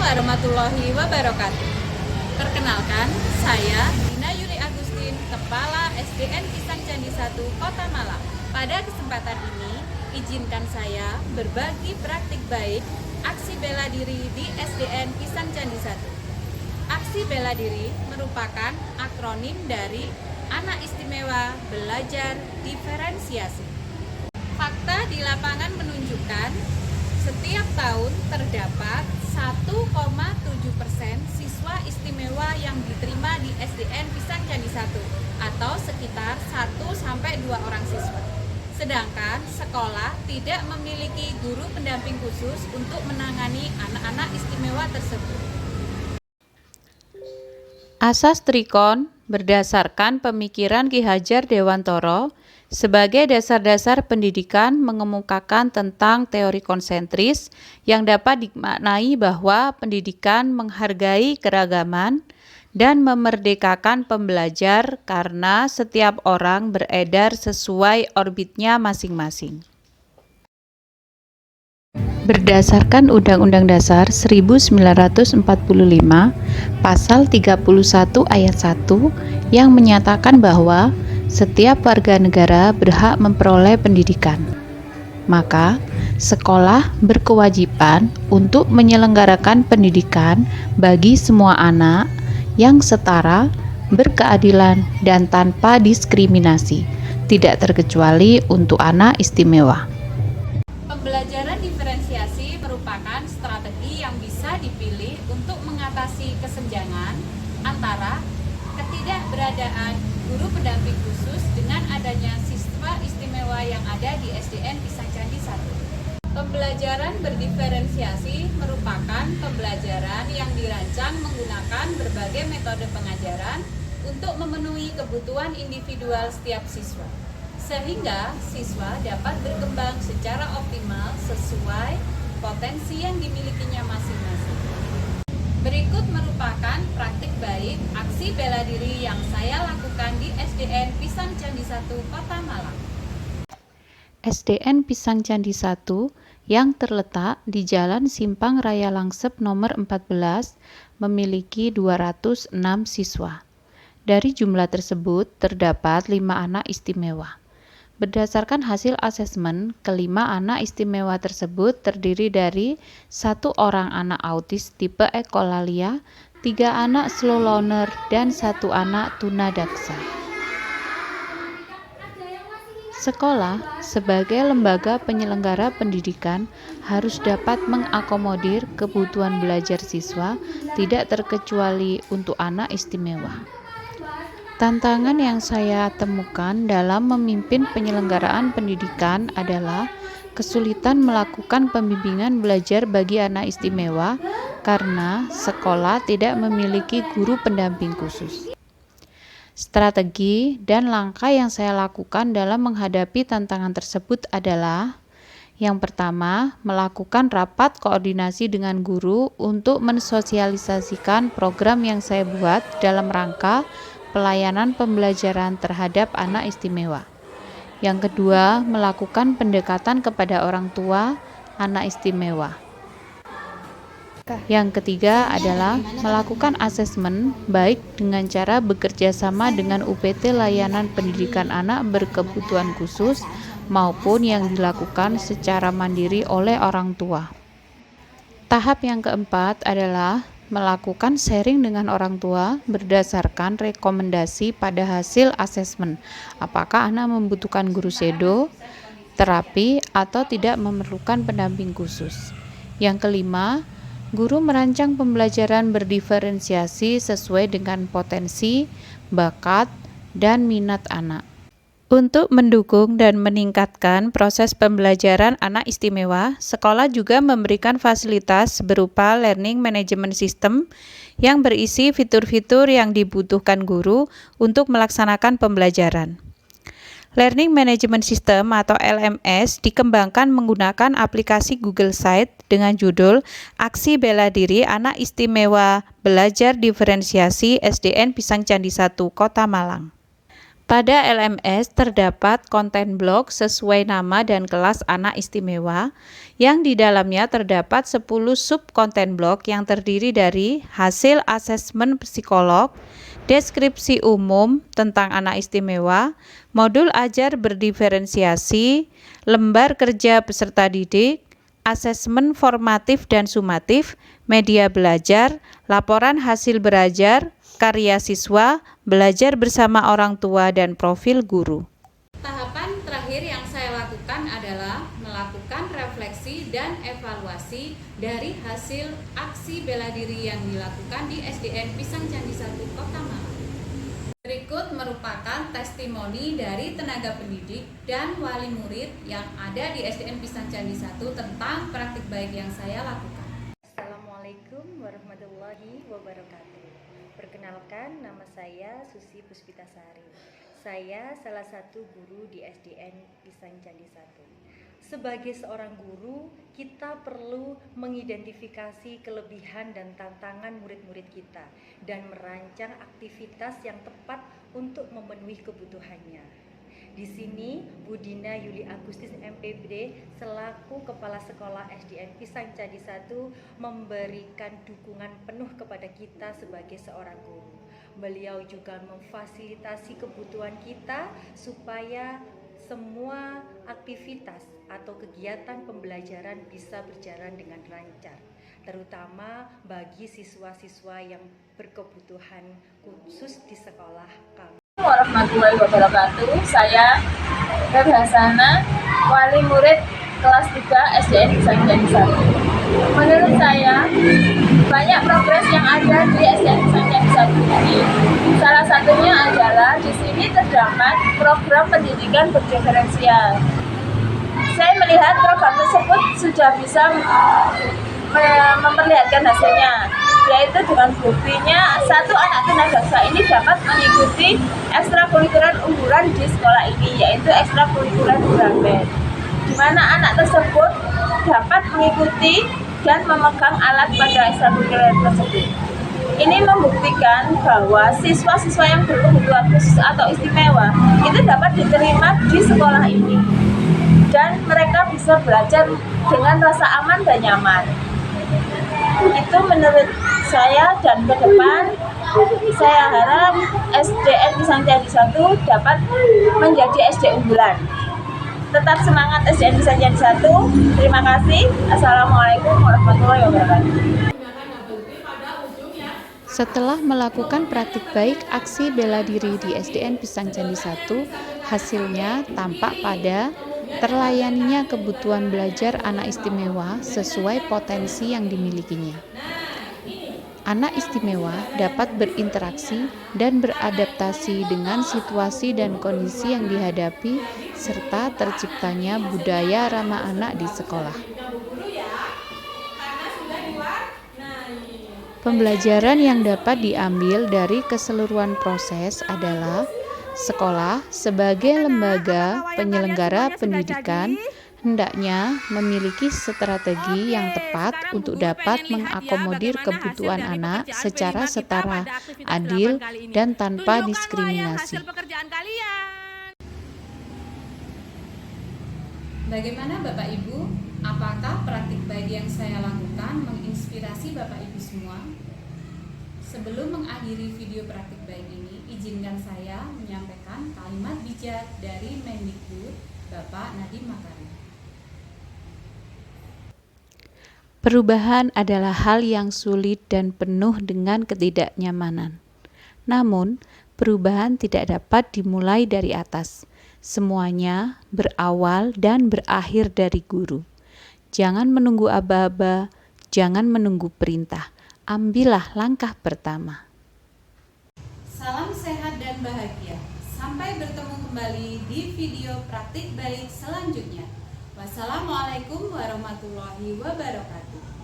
warahmatullahi wabarakatuh. Perkenalkan, saya Dina Yuli Agustin, Kepala SDN Pisang Candi 1 Kota Malang. Pada kesempatan ini, izinkan saya berbagi praktik baik aksi bela diri di SDN Pisang Candi 1. Aksi bela diri merupakan akronim dari Anak Istimewa Belajar Diferensiasi. Fakta di lapangan menunjukkan setiap tahun terdapat 1,7% siswa istimewa yang diterima di SDN Pisang Candi 1 atau sekitar 1-2 orang siswa. Sedangkan sekolah tidak memiliki guru pendamping khusus untuk menangani anak-anak istimewa tersebut. Asas Trikon berdasarkan pemikiran Ki Hajar Dewantoro sebagai dasar-dasar pendidikan mengemukakan tentang teori konsentris yang dapat dimaknai bahwa pendidikan menghargai keragaman dan memerdekakan pembelajar karena setiap orang beredar sesuai orbitnya masing-masing. Berdasarkan Undang-Undang Dasar 1945, Pasal 31 Ayat 1 yang menyatakan bahwa setiap warga negara berhak memperoleh pendidikan. Maka, sekolah berkewajiban untuk menyelenggarakan pendidikan bagi semua anak yang setara, berkeadilan, dan tanpa diskriminasi, tidak terkecuali untuk anak istimewa. Pembelajaran diferensiasi merupakan strategi yang bisa dipilih untuk mengatasi kesenjangan antara ketidakberadaan guru pendamping khusus dengan adanya siswa istimewa yang ada di SDN Pisang Candi 1. Pembelajaran berdiferensiasi merupakan pembelajaran yang dirancang menggunakan berbagai metode pengajaran untuk memenuhi kebutuhan individual setiap siswa, sehingga siswa dapat berkembang secara optimal sesuai potensi yang dimilikinya masing-masing. Berikut merupakan praktik baik aksi bela diri yang saya lakukan di SDN Pisang Candi 1 Kota Malang. SDN Pisang Candi 1 yang terletak di Jalan Simpang Raya Langsep nomor 14 memiliki 206 siswa. Dari jumlah tersebut terdapat 5 anak istimewa. Berdasarkan hasil asesmen, kelima anak istimewa tersebut terdiri dari 1 orang anak autis tipe ekolalia, 3 anak slow learner, dan 1 anak tunadaksa. Sekolah sebagai lembaga penyelenggara pendidikan harus dapat mengakomodir kebutuhan belajar siswa, tidak terkecuali untuk anak istimewa. Tantangan yang saya temukan dalam memimpin penyelenggaraan pendidikan adalah kesulitan melakukan pembimbingan belajar bagi anak istimewa karena sekolah tidak memiliki guru pendamping khusus. Strategi dan langkah yang saya lakukan dalam menghadapi tantangan tersebut adalah: yang pertama, melakukan rapat koordinasi dengan guru untuk mensosialisasikan program yang saya buat dalam rangka pelayanan pembelajaran terhadap anak istimewa. Yang kedua, melakukan pendekatan kepada orang tua anak istimewa. Yang ketiga adalah melakukan asesmen baik dengan cara bekerja sama dengan UPT Layanan Pendidikan Anak Berkebutuhan Khusus maupun yang dilakukan secara mandiri oleh orang tua. Tahap yang keempat adalah melakukan sharing dengan orang tua berdasarkan rekomendasi pada hasil asesmen, apakah anak membutuhkan guru shadow, terapi, atau tidak memerlukan pendamping khusus. Yang kelima, guru merancang pembelajaran berdiferensiasi sesuai dengan potensi, bakat, dan minat anak. Untuk mendukung dan meningkatkan proses pembelajaran anak istimewa, sekolah juga memberikan fasilitas berupa learning management system yang berisi fitur-fitur yang dibutuhkan guru untuk melaksanakan pembelajaran. Learning Management System atau LMS dikembangkan menggunakan aplikasi Google Site dengan judul Aksi Bela Diri Anak Istimewa Belajar Diferensiasi SDN Pisang Candi 1 Kota Malang. Pada LMS terdapat konten blog sesuai nama dan kelas anak istimewa yang di dalamnya terdapat 10 sub konten blog yang terdiri dari hasil asesmen psikolog, deskripsi umum tentang anak istimewa, modul ajar berdiferensiasi, lembar kerja peserta didik, asesmen formatif dan sumatif, media belajar, laporan hasil belajar, karya siswa, belajar bersama orang tua, dan profil guru. Tahapan terakhir yang saya lakukan adalah melakukan refleksi dan evaluasi dari hasil aksi bela diri yang dilakukan di SDN Pisang Candi 1 Kota Malang. Berikut merupakan testimoni dari tenaga pendidik dan wali murid yang ada di SDN Pisang Candi 1 tentang praktik baik yang saya lakukan. Assalamualaikum warahmatullahi wabarakatuh. Perkenalkan, nama saya Susi Puspitasari. Saya salah satu guru di SDN Pisang Candi 1. Sebagai seorang guru, kita perlu mengidentifikasi kelebihan dan tantangan murid-murid kita dan merancang aktivitas yang tepat untuk memenuhi kebutuhannya. Di sini, Bu Dina Yuli Agustis MPD selaku Kepala Sekolah SDN Pisang Candi 1 memberikan dukungan penuh kepada kita sebagai seorang guru. Beliau juga memfasilitasi kebutuhan kita supaya semua aktivitas atau kegiatan pembelajaran bisa berjalan dengan lancar, terutama bagi siswa-siswa yang berkebutuhan khusus di sekolah kami. Warahmatullahi wabarakatuh. Saya Feb Hasana, wali murid kelas 3 SDN Pisang Candi 1. Menurut saya, banyak progres yang ada di SDN Pisang Candi 1 ini. Salah satunya adalah di sini terdapat program pendidikan berdiferensial. Saya melihat program tersebut sudah bisa memperlihatkan hasilnya, yaitu dengan buktinya satu anak tunadaksa ini dapat mengikuti ekstrakurikuler unggulan di sekolah ini, yaitu ekstrakurikuler drum band, di mana anak tersebut dapat mengikuti dan memegang alat pada ekstrakurikuler tersebut. Ini membuktikan bahwa siswa-siswa yang berkebutuhan khusus atau istimewa itu dapat diterima di sekolah ini dan mereka bisa belajar dengan rasa aman dan nyaman. Itu menurut saya, dan ke depan saya harap SDN Pisang Candi 1 dapat menjadi SD unggulan. Tetap semangat SDN Pisang Candi 1. Terima kasih. Assalamualaikum warahmatullahi wabarakatuh. Setelah melakukan praktik baik aksi bela diri di SDN Pisang Candi 1, hasilnya tampak pada terlayaninya kebutuhan belajar anak istimewa sesuai potensi yang dimilikinya. Anak istimewa dapat berinteraksi dan beradaptasi dengan situasi dan kondisi yang dihadapi serta terciptanya budaya ramah anak di sekolah. Pembelajaran yang dapat diambil dari keseluruhan proses adalah sekolah sebagai lembaga penyelenggara pendidikan hendaknya memiliki strategi yang tepat untuk dapat mengakomodir kebutuhan anak secara setara, adil, dan tanpa diskriminasi. Bagaimana Bapak Ibu? Apakah praktik baik yang saya lakukan menginspirasi Bapak Ibu semua? Sebelum mengakhiri video praktik baik ini, izinkan saya menyampaikan kalimat bijak dari Mendikbud Bapak Nadiem Makarim. Perubahan adalah hal yang sulit dan penuh dengan ketidaknyamanan. Namun, perubahan tidak dapat dimulai dari atas. Semuanya berawal dan berakhir dari guru. Jangan menunggu aba-aba, jangan menunggu perintah. Ambillah langkah pertama. Salam sehat dan bahagia. Sampai bertemu kembali di video praktik baik selanjutnya. Wassalamualaikum warahmatullahi wabarakatuh.